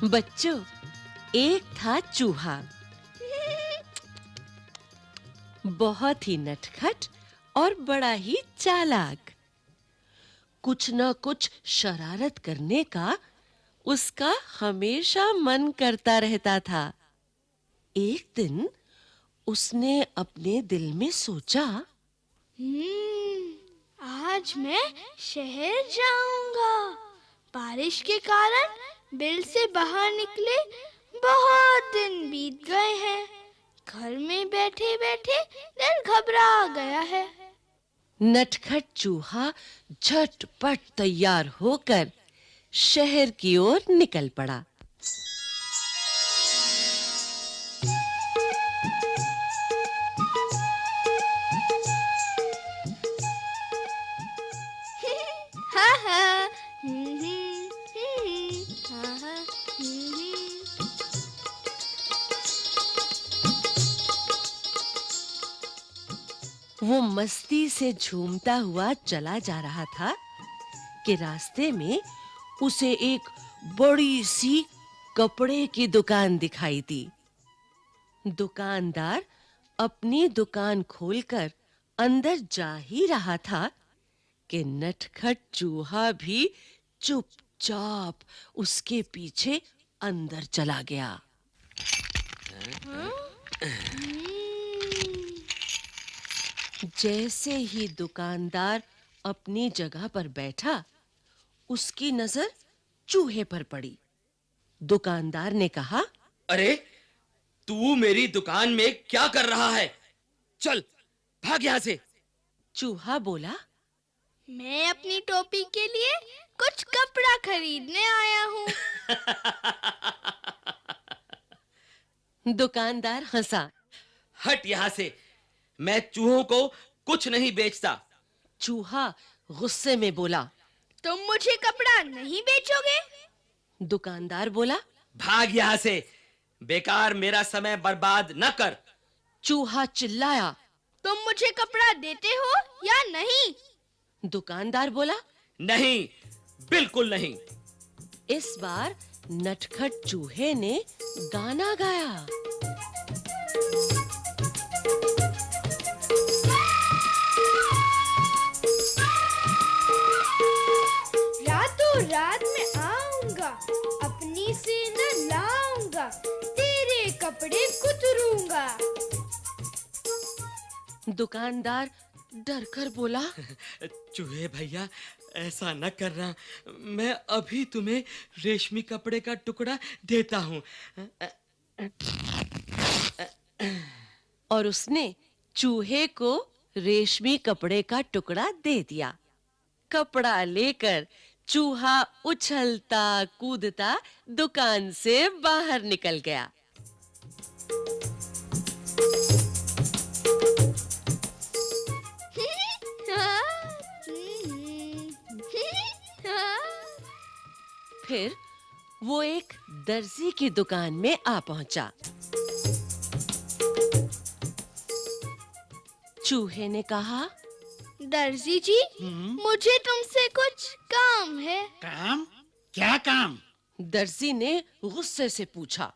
बच्चों, एक था चूहा, बहुत ही नटखट और बड़ा ही चालाक। कुछ न कुछ शरारत करने का उसका हमेशा मन करता रहता था। एक दिन उसने अपने दिल में सोचा, आज मैं शहर जाऊंगा। बारिश के कारण बिल से बाहर निकले बहुत दिन बीत गए हैं। घर में बैठे-बैठे दिल घबरा गया है। नटखट चूहा झटपट तैयार होकर शहर की ओर निकल पड़ा। हा हा हा हा। वो मस्ती से झूमता हुआ चला जा रहा था कि रास्ते में उसे एक बड़ी सी कपड़े की दुकान दिखाई दी। दुकानदार अपनी दुकान खोलकर अंदर जा ही रहा था कि नटखट चूहा भी चुपचाप उसके पीछे अंदर चला गया। जैसे ही दुकानदार अपनी जगह पर बैठा, उसकी नजर चूहे पर पड़ी। दुकानदार ने कहा, अरे, तू मेरी दुकान में क्या कर रहा है? चल, भाग यहाँ से। चूहा बोला, मैं अपनी टोपी के लिए कुछ कपड़ा खरीदने आया हूँ। दुकानदार हंसा। हट यहाँ से। मैं चूहों को कुछ नहीं बेचता। चूहा गुस्से में बोला। तुम मुझे कपड़ा नहीं बेचोगे? दुकानदार बोला। भाग यहाँ से। बेकार मेरा समय बर्बाद न कर। चूहा चिल्लाया। तुम मुझे कपड़ा देते हो या नहीं? दुकानदार बोला। नहीं, बिल्कुल नहीं। इस बार नटखट चूहे ने गाना गाया। रातों रात में आऊंगा, अपनी से न लाऊंगा, तेरे कपड़े कुतरूंगा। दुकानदार डर कर बोला। चूहे भैया, ऐसा न करना। मैं अभी तुम्हें रेशमी कपड़े का टुकड़ा देता हूँ। और उसने चूहे को रेशमी कपड़े का टुकड़ा दे दिया। कपड़ा लेकर चूहा उछलता कूदता दुकान से बाहर निकल गया। फिर वो एक दर्जी की दुकान में आ पहुंचा। चूहे ने कहा, दर्जी जी, मुझे तुमसे कुछ काम है। काम? क्या काम? दर्जी ने गुस्से से पूछा।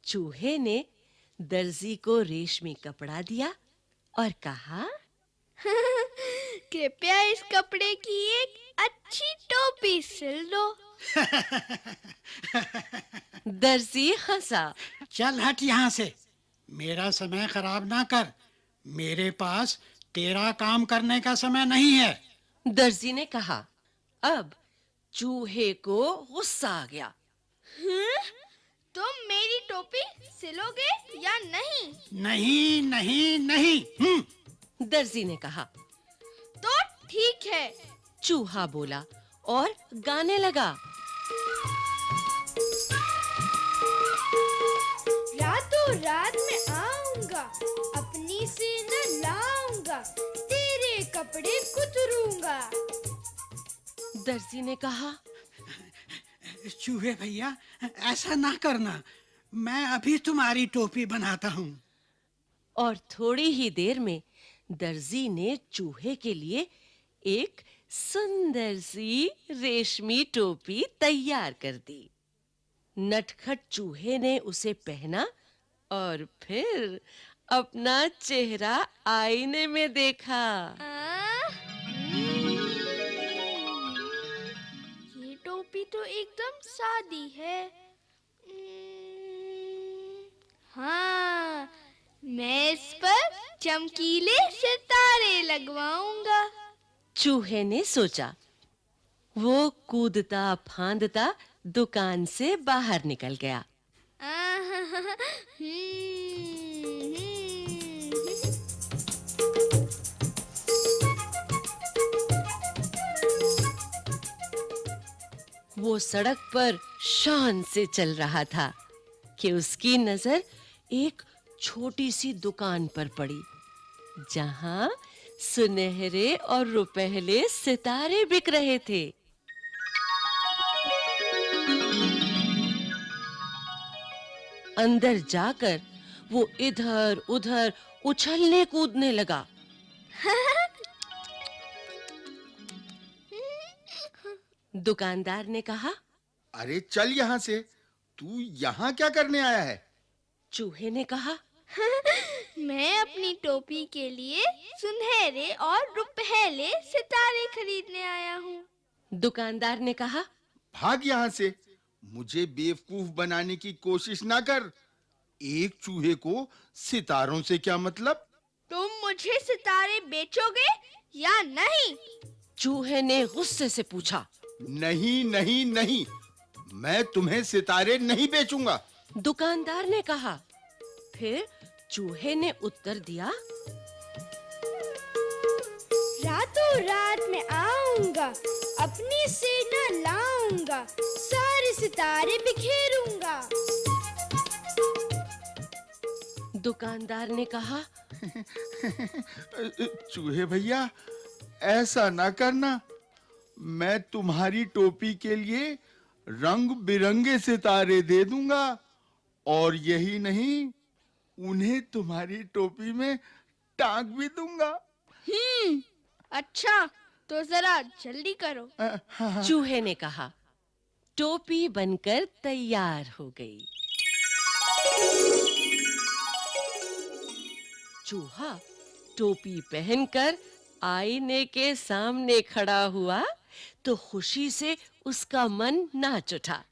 चूहे ने दर्जी को रेशमी कपड़ा दिया और कहा, कृपया इस कपड़े की एक अच्छी टोपी सिल दो। दर्जी हंसा। चल हट यहाँ से। मेरा समय खराब ना कर। मेरे पास तेरा काम करने का समय नहीं है। दर्जी ने कहा। अब चूहे को गुस्सा आ गया। तुम मेरी टोपी सिलोगे या नहीं? नहीं नहीं नहीं। दर्जी ने कहा। तो ठीक है, चूहा बोला और गाने लगा। रातों रात में आऊंगा, अपनी से न लाऊंगा, तेरे कपड़े कुतरूंगा। दर्जी ने कहा। चूहे भैया, ऐसा ना करना। मैं अभी तुम्हारी टोपी बनाता हूँ। और थोड़ी ही देर में दर्जी ने चूहे के लिए एक सुंदर सी रेशमी टोपी तैयार कर दी। नटखट चूहे ने उसे पहना और फिर अपना चेहरा आईने में देखा। ये टोपी तो एकदम सादी है। हाँ, मैं इस पर चमकीले सितारे लगवाऊंगा। चूहे ने सोचा। वो कूदता फांदता दुकान से बाहर निकल गया। वो सड़क पर शान से चल रहा था कि उसकी नजर एक छोटी सी दुकान पर पड़ी, जहां सुनहरे और रुपहले सितारे बिक रहे थे। अंदर जाकर वो इधर-उधर उछलने कूदने लगा। दुकानदार ने कहा, अरे चल यहाँ से, तू यहाँ क्या करने आया है? चूहे ने कहा, मैं अपनी टोपी के लिए सुनहरे और रुपहले सितारे खरीदने आया हूँ। दुकानदार ने कहा, भाग यहाँ से, मुझे बेवकूफ बनाने की कोशिश ना कर। एक चूहे को सितारों से क्या मतलब? तुम मुझे सितारे बेचोगे या नहीं? चूहे ने गुस्से से पूछा। नहीं नहीं नहीं, मैं तुम्हें सितारे नहीं बेचूंगा। दुकानदार ने कहा। फिर चूहे ने उत्तर दिया, रातों रात में आऊंगा, अपनी सेना लाऊंगा, सारे सितारे बिखेरूंगा। दुकानदार ने कहा, चूहे भैया, ऐसा ना करना। मैं तुम्हारी टोपी के लिए रंग बिरंगे सितारे दे दूंगा, और यही नहीं, उन्हें तुम्हारी टोपी में टांग भी दूंगा। अच्छा, तो जरा जल्दी करो। चूहे ने कहा। टोपी बनकर तैयार हो गई। चूहा टोपी पहनकर आईने के सामने खड़ा हुआ तो खुशी से उसका मन नाच उठा।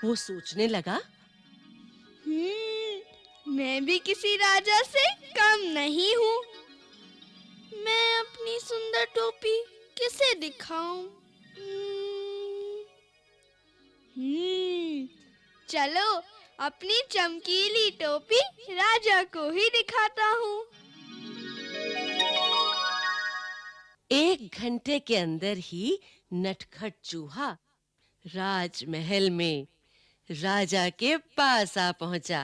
वो सोचने लगा, मैं भी किसी राजा से कम नहीं हूँ। मैं अपनी सुंदर टोपी किसे दिखाऊं? चलो, अपनी चमकीली टोपी राजा को ही दिखाता हूँ। 1 घंटे के अंदर ही नटखट चूहा राजमहल में राजा के पास आ पहुंचा।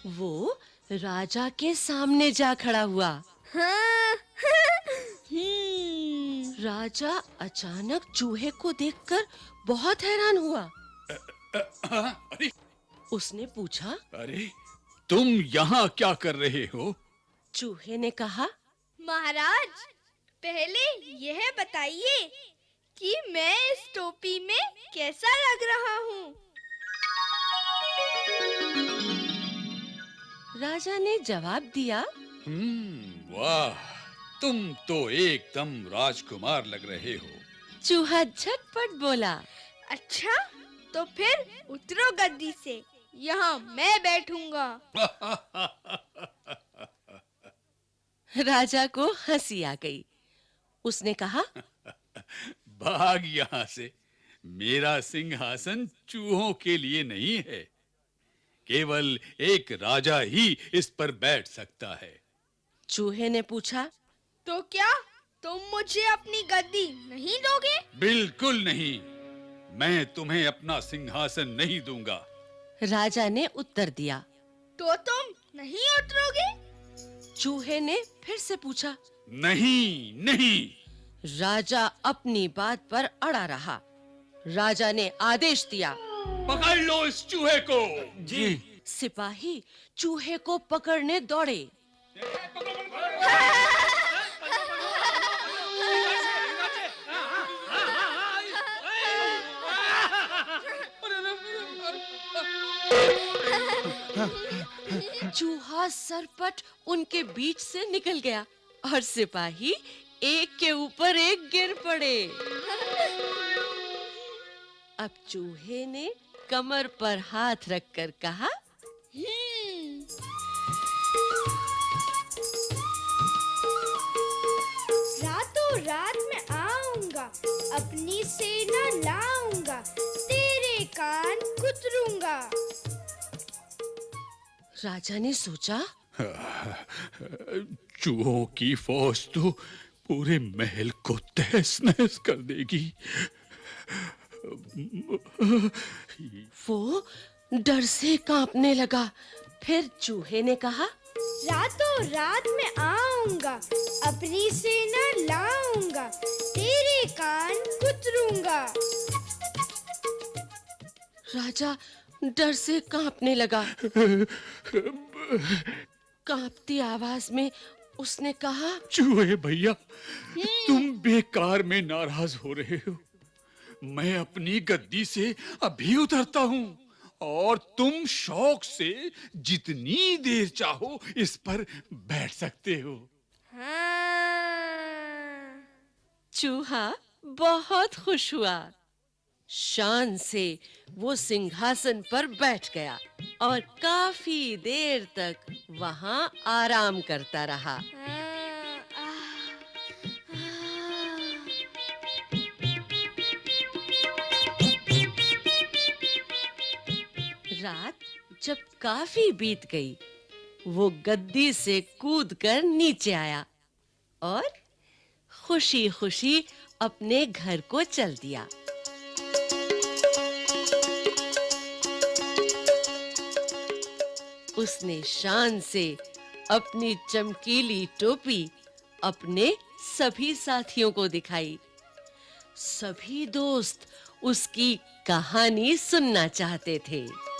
वो राजा के सामने जा खड़ा हुआ। राजा अचानक चूहे को देखकर बहुत हैरान हुआ। अरे उसने पूछा, अरे तुम यहाँ क्या कर रहे हो? चूहे ने कहा, महाराज, पहले यह बताइए कि मैं इस टोपी में कैसा लग रहा हूँ? राजा ने जवाब दिया, वाह, तुम तो एकदम राजकुमार लग रहे हो। चूहा झटपट बोला, अच्छा, तो फिर उतरो गद्दी से, यहाँ मैं बैठूंगा। राजा को हंसी आ गई। उसने कहा, भाग यहाँ से, मेरा सिंहासन चूहों के लिए नहीं है। केवल एक राजा ही इस पर बैठ सकता है। चूहे ने पूछा, तो क्या तुम मुझे अपनी गद्दी नहीं दोगे? बिल्कुल नहीं, मैं तुम्हें अपना सिंहासन नहीं दूंगा। राजा ने उत्तर दिया। तो तुम नहीं उतरोगे? चूहे ने फिर से पूछा। नहीं नहीं। राजा अपनी बात पर अड़ा रहा। राजा ने आदेश दिया, पकड़ लो इस चूहे को। जी। सिपाही चूहे को पकड़ने दौड़े। चूहा सरपट उनके बीच से निकल गया और सिपाही एक के ऊपर एक गिर पड़े। अब चूहे ने कमर पर हाथ रखकर कहा, रातों रात मैं आऊंगा, अपनी सेना लाऊंगा, तेरे कान कुतरूंगा। राजा ने सोचा, चूहों की फौज तो पूरे महल को तहस नहस कर देगी। वो डर से कांपने लगा। फिर चूहे ने कहा, रातों रात मैं आऊंगा, अपनी सेना लाऊंगा, तेरे कान कुतरूंगा। राजा डर से कांपने लगा। कांपती आवाज में उसने कहा, चूहे भैया, तुम बेकार में नाराज हो रहे हो। मैं अपनी गद्दी से अभी उतरता हूँ और तुम शौक से जितनी देर चाहो इस पर बैठ सकते हो। हाँ। चूहा बहुत खुश हुआ। शान से वो सिंहासन पर बैठ गया और काफी देर तक वहां आराम करता रहा। रात जब काफी बीत गई, वो गद्दी से कूदकर नीचे आया और खुशी-खुशी अपने घर को चल दिया। उसने शान से अपनी चमकीली टोपी अपने सभी साथियों को दिखाई। सभी दोस्त उसकी कहानी सुनना चाहते थे।